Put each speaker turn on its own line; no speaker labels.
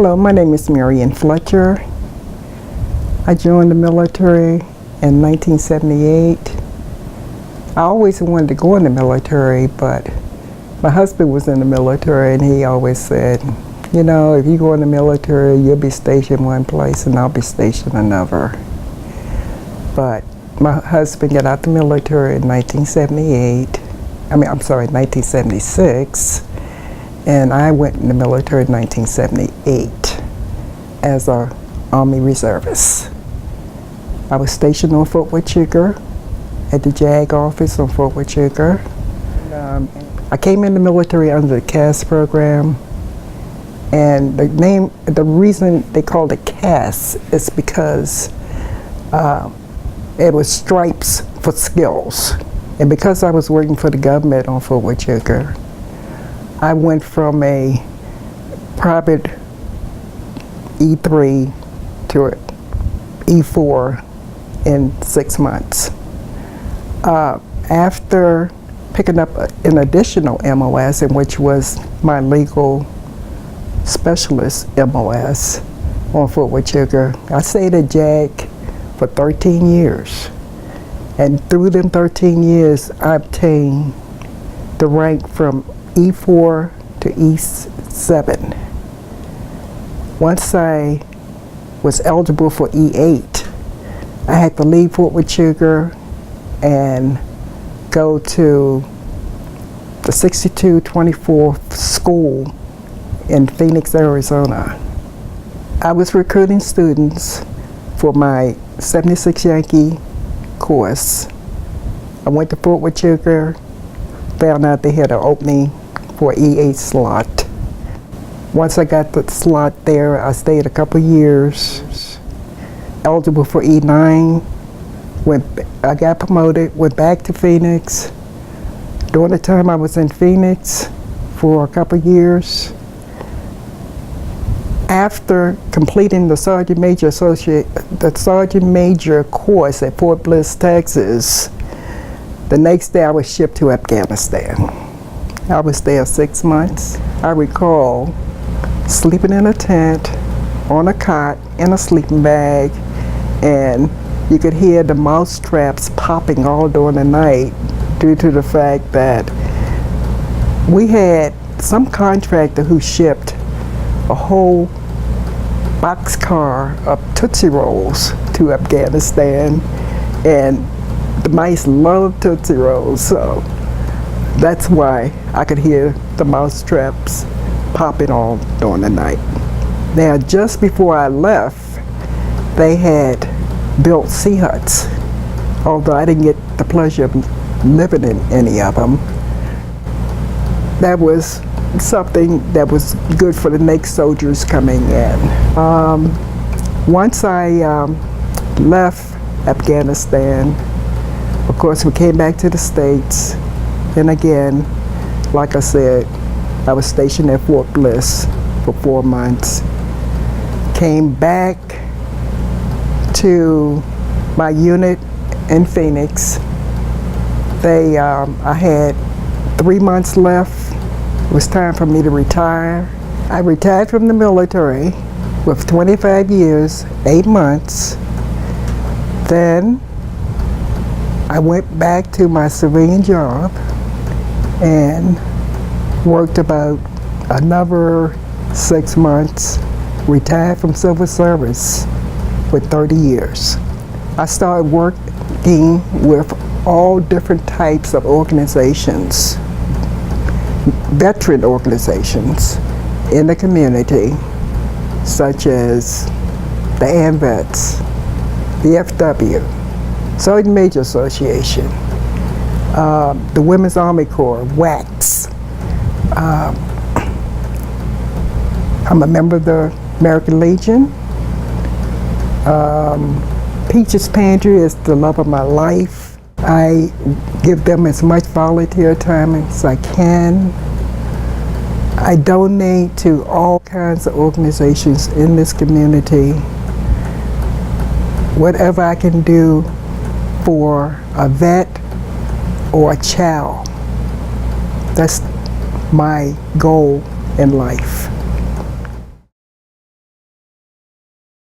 Hello, my name is Marian Fletcher. I joined the military in 1978. I always wanted to go in the military, but my husband was in the military and he always said, you know, if you go in the military, you'll be stationed one place and I'll be stationed another. But my husband got out the military in 1976, and I went in the military in 1978 as an Army reservist. I was stationed on Fort Huachuca at the JAG office on Fort Huachuca. I came in the military under the CAS program, and the reason they called it CAS is because it was stripes for skills. And because I was working for the government on Fort Huachuca, I went from a private E3 to an E4 in 6 months. After picking up an additional MOS, in which was my legal specialist MOS on Fort Huachuca, I stayed at JAG for 13 years. And through them 13 years, I obtained the rank from E4 to E7. Once I was eligible for E8, I had to leave Fort Huachuca and go to the 6224th school in Phoenix, Arizona. I was recruiting students for my 76 Yankee course. I went to Fort Huachuca, found out they had an opening for E8 slot. Once I got the slot there, I stayed a couple years, eligible for E9. I got promoted, went back to Phoenix. During the time I was in Phoenix for a couple years, after completing the Sergeant Major course at Fort Bliss, Texas, the next day I was shipped to Afghanistan. I was there 6 months. I recall sleeping in a tent, on a cot, in a sleeping bag, and you could hear the mouse traps popping all during the night due to the fact that we had some contractor who shipped a whole boxcar of Tootsie Rolls to Afghanistan, and the mice loved Tootsie Rolls, so that's why I could hear the mouse traps popping all during the night. Now, just before I left, they had built sea huts, although I didn't get the pleasure of living in any of them. That was something that was good for the next soldiers coming in. Once I left Afghanistan, of course we came back to the States, and again, like I said, I was stationed at Fort Bliss for 4 months. Came back to my unit in Phoenix. I had 3 months left. It was time for me to retire. I retired from the military with 25 years, 8 months. Then I went back to my civilian job and worked about another 6 months, retired from civil service with 30 years. I started working with all different types of organizations, veteran organizations in the community, such as the AMVETS, the FW, Sergeant Major Association, the Women's Army Corps, WACS. I'm a member of the American Legion. Peaches Pantry is the love of my life. I give them as much volunteer time as I can. I donate to all kinds of organizations in this community. Whatever I can do for a vet or a child, that's my goal in life.